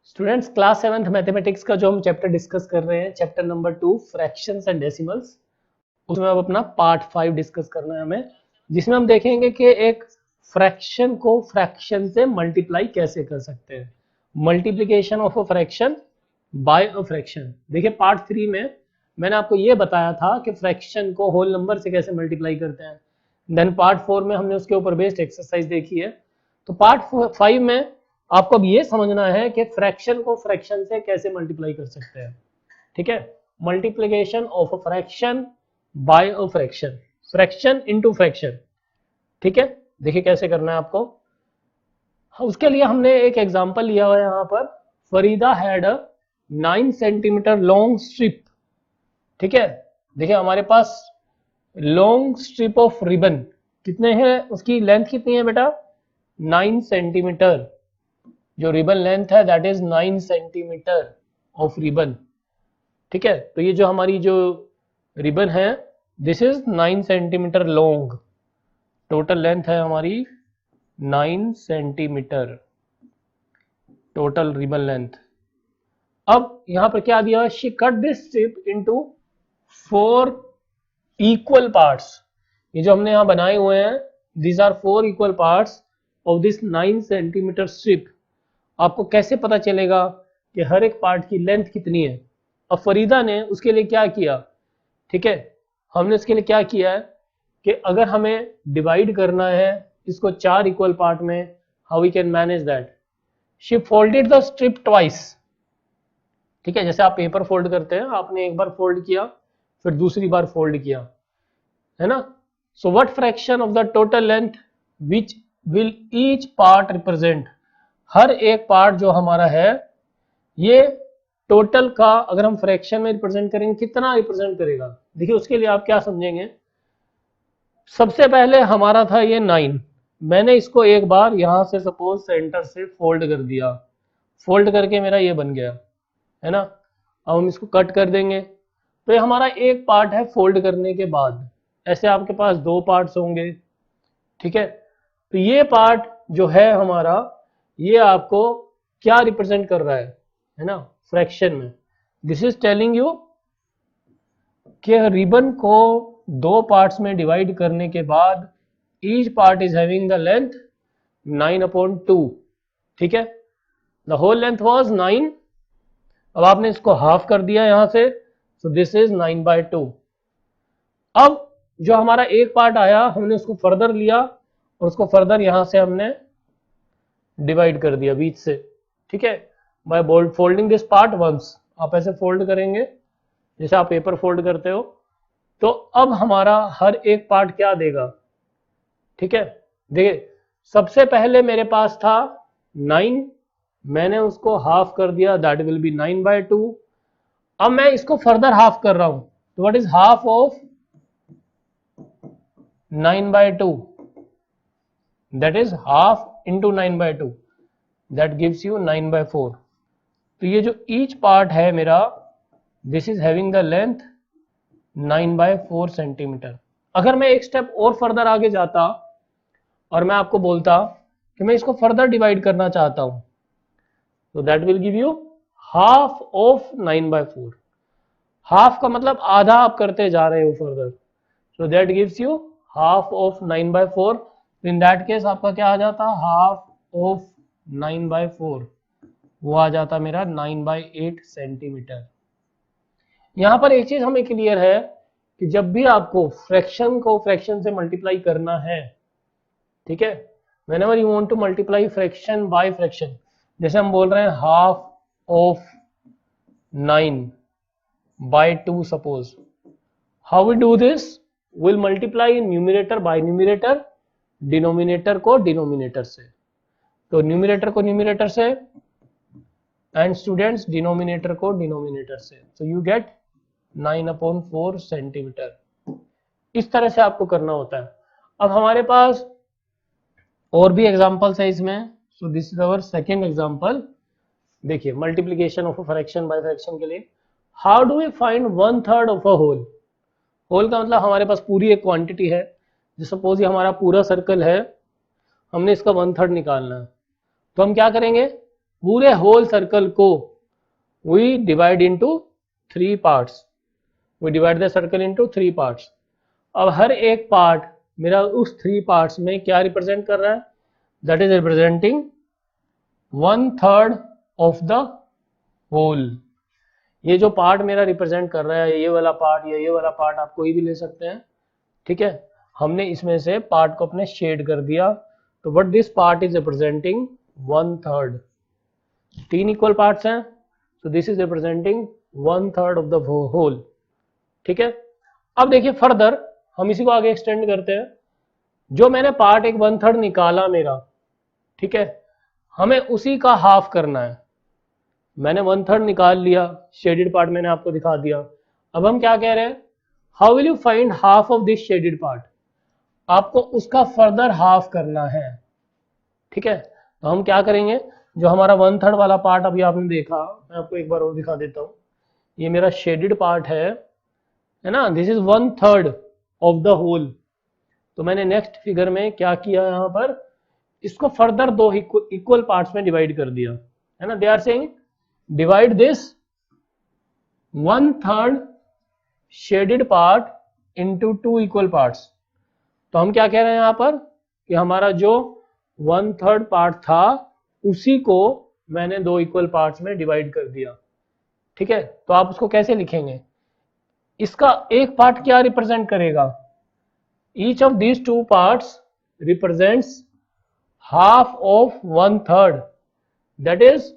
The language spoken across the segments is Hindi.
स्टूडेंट्स क्लास 7th मैथमेटिक्स का जो हम चैप्टर डिस्कस कर रहे हैं, chapter number 2 fractions and decimals, उसमें अब अपना पार्ट 5 डिस्कस करना है हमें, जिसमें हम देखेंगे कि एक फ्रैक्शन को फ्रैक्शन से मल्टीप्लाई कैसे कर सकते हैं। Multiplication of a fraction bye a fraction. देखिए पार्ट 3 में मैंने आपको ये बताया था कि फ्रैक्शन को होल नंबर से कैसे मल्टीप्लाई करते हैं। देन पार्ट 4 में हमने उसके ऊपर बेस्ड एक्सरसाइज देखी है। तो पार्ट 5 में आपको अब ये समझना है कि फ्रैक्शन को फ्रैक्शन से कैसे मल्टीप्लाई कर सकते हैं। ठीक है, multiplication of a fraction bye a fraction, fraction into fraction. ठीक है, देखिए कैसे करना है आपको। उसके लिए हमने एक एग्जांपल लिया हुआ है यहाँ पर। Farida had a 9 centimetre long strip. ठीक है, देखिए हमारे पास लॉन्ग स्ट्रिप ऑफ रिबन कितने हैं, उसकी लेंथ कितनी है बेटा, 9 सेंटीमीटर। जो रिबन लेंथ है that is 9 centimetre of ribbon. ठीक है, तो ये जो हमारी जो रिबन है this is 9 centimetre long. Total length है हमारी 9 सेंटीमीटर, टोटल रिबन लेंथ। अब यहां पर क्या दिया, she cut this strip into 4 equal parts. ये जो हमने यहां बनाए हुए हैं these are 4 equal parts of this 9 centimetre strip. आपको कैसे पता चलेगा कि हर एक पार्ट की लेंथ कितनी है। अब फरीदा ने उसके लिए क्या किया, ठीक है, हमने उसके लिए क्या किया है कि अगर हमें डिवाइड करना है इसको 4 इक्वल पार्ट में, how we can manage that. She folded the strip twice. ठीक है, जैसे आप पेपर फोल्ड करते हैं, आपने एक बार फोल्ड किया फिर दूसरी बार फोल्ड किया, है ना। So what fraction of the total length which will each part represent. हर एक पार्ट जो हमारा है ये टोटल का अगर हम फ्रैक्शन में रिप्रेजेंट करेंगे कितना रिप्रेजेंट करेगा। देखिए उसके लिए आप क्या समझेंगे, सबसे पहले हमारा था ये 9, मैंने इसको एक बार यहां से सपोज सेंटर से फोल्ड कर दिया, फोल्ड करके मेरा ये बन गया, है ना। अब हम इसको कट कर देंगे तो ये हमारा एक पार्ट है फोल्ड करने के बाद। ऐसे आपके पास 2 पार्ट्स होंगे। ठीक है, तो ये पार्ट जो है हमारा ये आपको क्या रिप्रेजेंट कर रहा है ना, फ्रैक्शन में। दिस इज टेलिंग यू कि रिबन को 2 पार्ट्स में डिवाइड करने के बाद each part is having the length 9/2। ठीक है, द होल लेंथ वाज 9। अब आपने इसको हाफ कर दिया यहां से, सो दिस इज 9/2। अब जो हमारा एक पार्ट आया हमने उसको फर्दर लिया और उसको फर्दर यहां से हमने डिवाइड कर दिया बीच से। ठीक है, by folding this part once, आप ऐसे फोल्ड करेंगे जैसे आप पेपर फोल्ड करते हो। तो अब हमारा हर एक पार्ट क्या देगा। ठीक है, देखिए सबसे पहले मेरे पास था 9, मैंने उसको हाफ कर दिया, दैट विल बी 9/2। अब मैं इसको फर्दर हाफ कर रहा हूं, तो what is half of 9/2, that is half into 9/2, that gives you 9/4। तो ये जो ईच पार्ट है मेरा this is having the length 9/4 centimetre. अगर मैं एक स्टेप और फर्दर आगे जाता और मैं आपको बोलता कि मैं इसको फर्दर डिवाइड करना चाहता हूं, तो that will give you half of 9/4। Half का मतलब आधा आप करते जा रहे हो further, so that gives you half of 9/4। In that case आपका क्या आ जाता, हाफ ऑफ 9/4, वो आ जाता मेरा 9/8 सेंटीमीटर। यहां पर एक चीज हमें क्लियर है कि जब भी आपको फ्रैक्शन को फ्रैक्शन से मल्टीप्लाई करना है, ठीक है, whenever you want to multiply fraction by fraction, जैसे हम बोल रहे हैं half of 9/2 suppose, how we do this, will multiply numerator by numerator, denominator को डिनोमिनेटर से। तो न्यूमिनेटर को न्यूमिनेटर से एंड स्टूडेंट्स डिनोमिनेटर को डिनोमिनेटर से, तो यू गेट 9/4 सेंटीमीटर। इस तरह से आपको करना होता है। अब हमारे पास और भी एग्जांपल्स है इसमें, so this is our second example. देखिए multiplication of a fraction by fraction के लिए how do we find 1/3 of a whole. Whole का मतलब हमारे पास पूरी एक क्वांटिटी है, जो सपोज ये हमारा पूरा सर्कल है, हमने इसका 1/3 निकालना है। तो हम क्या करेंगे, पूरे होल सर्कल को we divide into 3 parts, we divide the circle into 3 parts. अब हर एक पार्ट मेरा उस 3 पार्ट्स में क्या रिप्रेजेंट कर रहा है, that is representing 1/3 of the whole. ये जो पार्ट मेरा रिप्रेजेंट कर रहा है, ये वाला पार्ट या ये वाला पार्ट आप कोई भी ले सकते हैं, ठीक है। हमने इसमें से पार्ट को अपने शेड कर दिया, तो what this part is representing 1/3। 3 equal parts हैं, so this is representing 1/3 of the whole, ठीक है। अब देखिए फर्दर हम इसी को आगे एक्सटेंड करते हैं। जो मैंने पार्ट एक 1/3 निकाला मेरा, ठीक है, हमें उसी का हाफ करना है। मैंने 1/3 निकाल लिया, शेडेड पार्ट मैंने आपको दिखा दिया। अब हम क्या कह रहे हैं, how will you find half of this shaded part, आपको उसका फर्दर हाफ करना है, ठीक है। तो हम क्या करेंगे, जो हमारा 1/3 वाला पार्ट अभी आपने देखा, मैं आपको एक बार और दिखा देता हूँ। ये मेरा शेडेड पार्ट है ना, this is 1/3 of the whole. तो मैंने नेक्स्ट फिगर में क्या किया, यहाँ पर इसको फर्दर 2 इक्वल पार्ट्स में डिवाइड कर दिया, है ना। They are saying divide this 1/3 shaded part into 2 equal parts. तो हम क्या कह रहे हैं यहाँ पर कि हमारा जो 1/3 पार्ट था उसी को मैंने 2 इक्वल पार्ट्स में डिवाइड कर दिया, ठीक है। तो आप उसको कैसे लिखेंगे, इसका एक पार्ट क्या रिप्रेजेंट करेगा, each of these 2 parts represents half of 1/3, that is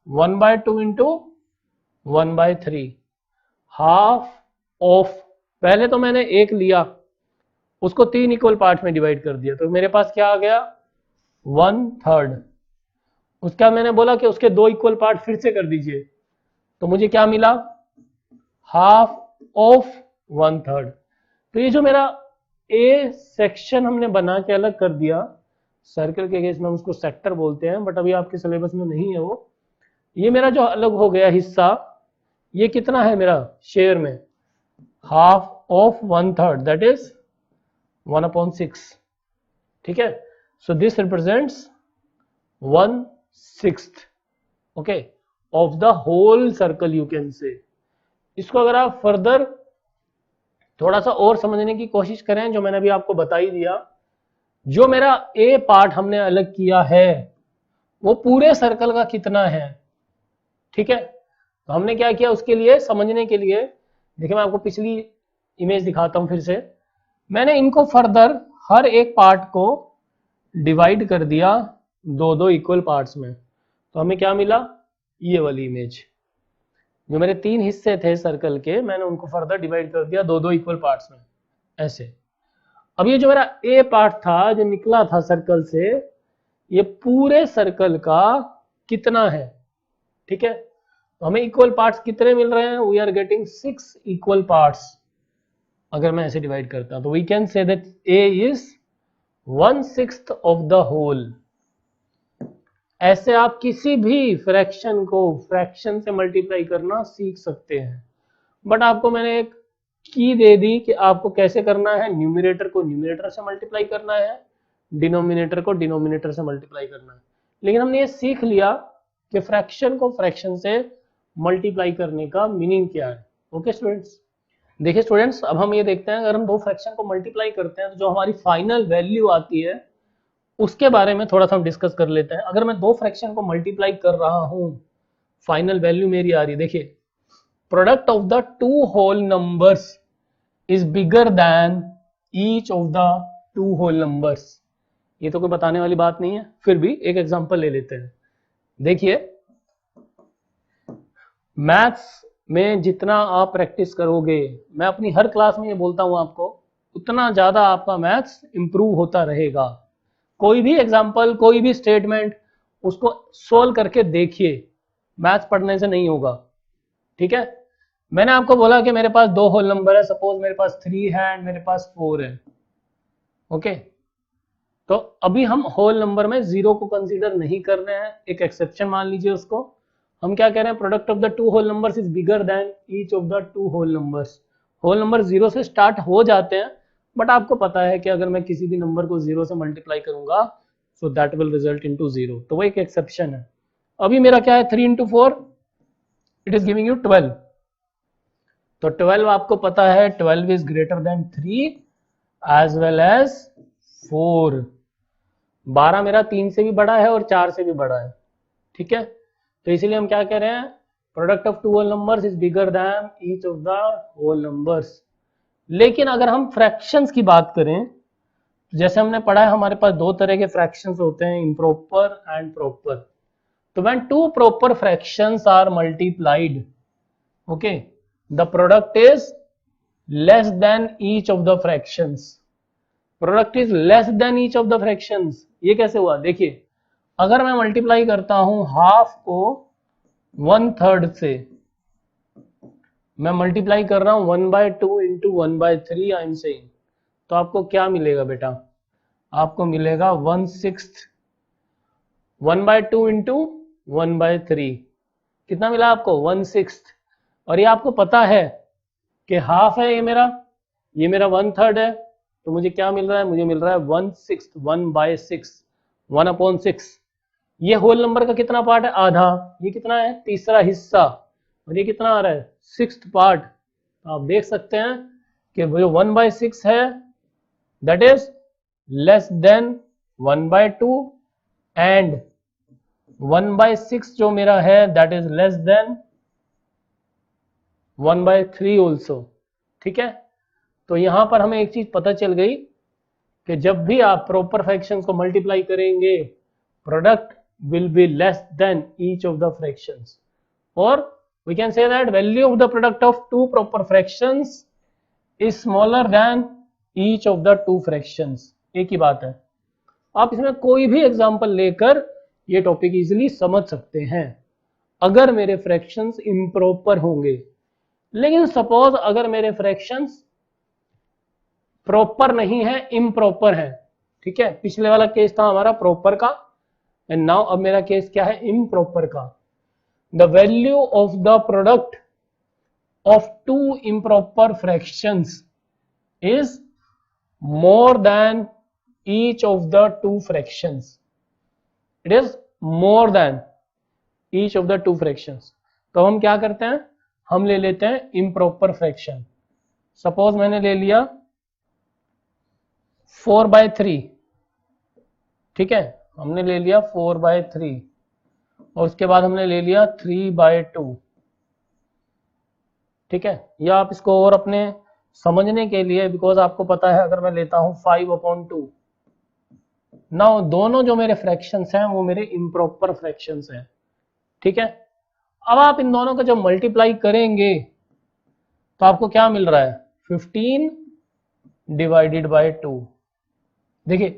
1/2 into 1/3, half of. पहले तो मैंने एक लिया, उसको 3 इक्वल पार्ट्स में डिवाइड कर दिया, तो मेरे पास क्या आ गया 1/3। उसका मैंने बोला कि उसके 2 इक्वल पार्ट फिर से कर दीजिए, तो मुझे क्या मिला, हाफ ऑफ 1/3। तो ये जो मेरा ए सेक्शन हमने बना के अलग कर दिया, सर्कल के केस में हम उसको सेक्टर बोलते हैं, बट अभी आपके सिलेबस में नहीं है वो। ये मेरा जो अलग हो गया हिस्सा, ये कितना है मेरा शेयर में, हाफ ऑफ 1/3, दैट इज 1/6, ठीक है। So this represents 1/6, okay, of the whole circle you can say. इसको अगर आप फर्दर थोड़ा सा और समझने की कोशिश करें, जो मैंने अभी आपको बता ही दिया, जो मेरा ए पार्ट हमने अलग किया है वो पूरे सर्कल का कितना है, ठीक है। तो हमने क्या किया, उसके लिए समझने के लिए देखिए मैं आपको पिछली इमेज दिखाता हूं फिर से। मैंने इनको फर्दर हर एक पार्ट को डिवाइड कर दिया 2-2 इक्वल पार्ट्स में, तो हमें क्या मिला, ये वाली इमेज। जो मेरे 3 हिस्से थे सर्कल के, मैंने उनको फर्दर डिवाइड कर दिया 2-2 इक्वल पार्ट्स में, ऐसे। अब ये जो मेरा ए पार्ट था जो निकला था सर्कल से, ये पूरे सर्कल का कितना है, ठीक है। तो हमें इक्वल पार्ट्स कितने मिल रहे हैं, we are getting 6 equal parts. अगर मैं ऐसे डिवाइड करता हूं तो we can say that a is 1/6 of the whole. ऐसे आप किसी भी फ्रैक्शन को फ्रैक्शन से मल्टीप्लाई करना सीख सकते हैं, बट आपको मैंने एक की दे दी कि आपको कैसे करना है, न्यूमरेटर को न्यूमरेटर से मल्टीप्लाई करना है, डिनोमिनेटर को डिनोमिनेटर से मल्टीप्लाई करना है। लेकिन हमने ये सीख लिया कि फ्रैक्शन को फ्रैक्शन से मल्टीप्लाई करने का मीनिंग क्या है। ओके स्टूडेंट्स, देखिए स्टूडेंट्स, अब हम ये देखते हैं, अगर हम 2 फ्रैक्शन को मल्टीप्लाई करते हैं तो जो हमारी फाइनल वैल्यू आती है उसके बारे में थोड़ा सा हम डिस्कस कर लेते हैं। अगर मैं 2 फ्रैक्शन को मल्टीप्लाई कर रहा हूं, फाइनल वैल्यू मेरी आ रही है, देखिए, product of the 2 whole numbers is bigger than each of the 2 whole numbers. ये तो कोई बताने वाली बात नहीं है, फिर भी एक एग्जांपल ले लेते हैं। देखिए, मैथ्स में जितना आप प्रैक्टिस करोगे, मैं अपनी हर क्लास में ये बोलता हूं आपको, उतना ज्यादा आपका मैथ्स इंप्रूव होता रहेगा। कोई भी एग्जांपल, कोई भी स्टेटमेंट, उसको सोल्व करके देखिए, मैथ्स पढ़ने से नहीं होगा, ठीक है। मैंने आपको बोला कि मेरे पास 2 होल नंबर है, सपोज मेरे पास 3 है एंड मेरे पास 4 है, ओके। तो अभी हम होल नंबर में 0 को कंसीडर नहीं कर रहे हैं, एक एक्सेप्शन मान लीजिए उसको। हम क्या कह रहे हैं, product of the 2 whole numbers is bigger than each of the 2 whole numbers. Whole number 0 से स्टार्ट हो जाते हैं, बट आपको पता है कि अगर मैं किसी भी नंबर को 0 से मल्टीप्लाई करूंगा so that will result into 0, तो वो एक एक्सेप्शन है। अभी मेरा क्या है 3 into 4, it is giving you 12। तो 12 आपको पता है 12 is greater than 3 as well as 4। 12 मेरा 3 से भी बड़ा है और 4 से भी बड़ा है, ठीक है। तो इसीलिए हम क्या कह रहे हैं, product of two whole numbers is bigger than each of the whole numbers. लेकिन अगर हम फ्रैक्शंस की बात करें, जैसे हमने पढ़ा है हमारे पास दो तरह के फ्रैक्शंस होते हैं, इम्प्रॉपर एंड प्रॉपर। तो when two proper fractions are multiplied, okay, the product is less than each of the fractions. Product is less than each of the fractions. ये कैसे हुआ, देखिए, अगर मैं मल्टीप्लाई करता हूं हाफ को 1/3 से, मैं मल्टीप्लाई कर रहा हूं 1/2 इंटू 1/3, आई एम सेइंग, तो आपको क्या मिलेगा बेटा, आपको मिलेगा 1/6। 1/2 इंटू 1/3 कितना मिला आपको, 1/6। और ये आपको पता है कि हाफ है ये मेरा 1/3 है, तो मुझे क्या मिल रहा है, मुझे मिल रहा है 1/6, 1/6, 1/6। ये होल नंबर का कितना पार्ट है, आधा। ये कितना है, तीसरा हिस्सा। और ये कितना आ रहा है, 6th पार्ट। तो आप देख सकते हैं कि जो 1/6 है that is less then 1/2 and 1/6 जो मेरा है that is less then 1/3 also, ठीक है। तो यहां पर हमें एक चीज पता चल गई कि जब भी आप प्रॉपर फ्रैक्शंस को मल्टीप्लाई करेंगे, product will be less than each of the fractions, or we can say that value of the product of two proper fractions is smaller than each of the two fractions। एक ही बात है, आप इसमें कोई भी एग्जांपल लेकर ये टॉपिक इजीली समझ सकते हैं। अगर मेरे फ्रैक्शंस इम्प्रॉपर होंगे, लेकिन सपोज अगर मेरे फ्रैक्शंस प्रॉपर नहीं है, इम्प्रॉपर है, ठीक है। पिछले वाला केस था हमारा प्रॉपर का, एंड नाउ अब मेरा केस क्या है, इम्प्रॉपर का। The value of the product of two improper fractions is more than each of the two fractions. It is more than each of the two fractions. तो हम क्या करते हैं, हम ले लेते हैं इम्प्रॉपर फ्रैक्शन। सपोज मैंने ले लिया 4/3, ठीक है, हमने ले लिया 4/3, और उसके बाद हमने ले लिया 3/2, ठीक है। या आप इसको और अपने समझने के लिए, बिकॉज आपको पता है अगर मैं लेता हूं 5/2, नाउ दोनों जो मेरे फ्रैक्शंस हैं वो मेरे इम्प्रॉपर फ्रैक्शंस हैं, ठीक है। अब आप इन दोनों का जब मल्टीप्लाई करेंगे तो आपको क्या मिल रहा है, 15/2। देखिए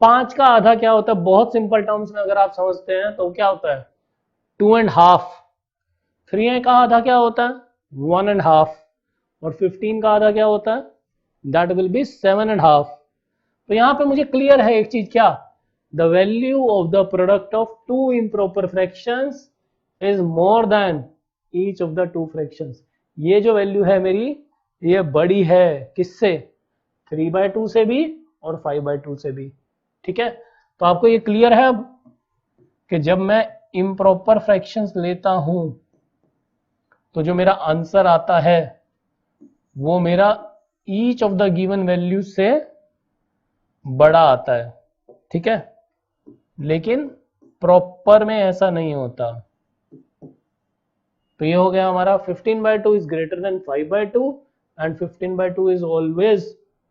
5 का आधा क्या होता है, बहुत सिंपल टर्म्स में अगर आप समझते हैं तो क्या होता है, 2.5। 3 का आधा क्या होता है, 1.5, और 15 का आधा क्या होता है, दैट विल बी 7.5। तो यहां पे मुझे क्लियर है एक चीज, क्या, the value of the product of two improper fractions is more than each of the two fractions. ये जो वैल्यू है मेरी, ये बड़ी है किससे, 3/2 से भी और 5/2 से भी, ठीक है। तो आपको ये क्लियर है अब कि जब मैं इम्प्रॉपर फ्रैक्शंस लेता हूं तो जो मेरा आंसर आता है वो मेरा each of the given value से बड़ा आता है, ठीक है। लेकिन प्रॉपर में ऐसा नहीं होता। तो ये हो गया हमारा 15/2 is greater then 5/2 and 15/2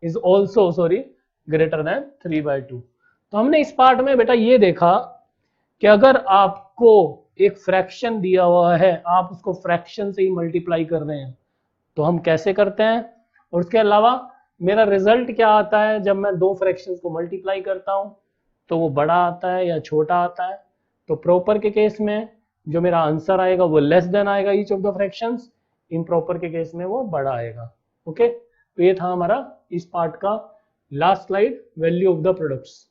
is also greater than 3/2। तो हमने इस पार्ट में बेटा ये देखा कि अगर आपको एक फ्रैक्शन दिया हुआ है, आप उसको फ्रैक्शन से ही मल्टीप्लाई कर रहे हैं, तो हम कैसे करते हैं, और उसके अलावा मेरा रिजल्ट क्या आता है जब मैं दो फ्रैक्शंस को मल्टीप्लाई करता हूं, तो वो बड़ा आता है या छोटा आता है। तो प्रॉपर के केस में जो मेरा आंसर आएगा वो लेस देन आएगा each of the fractions, improper के केस में वो बड़ा आएगा, ओके। तो ये था हमारा इस पार्ट का last slide, value of the products.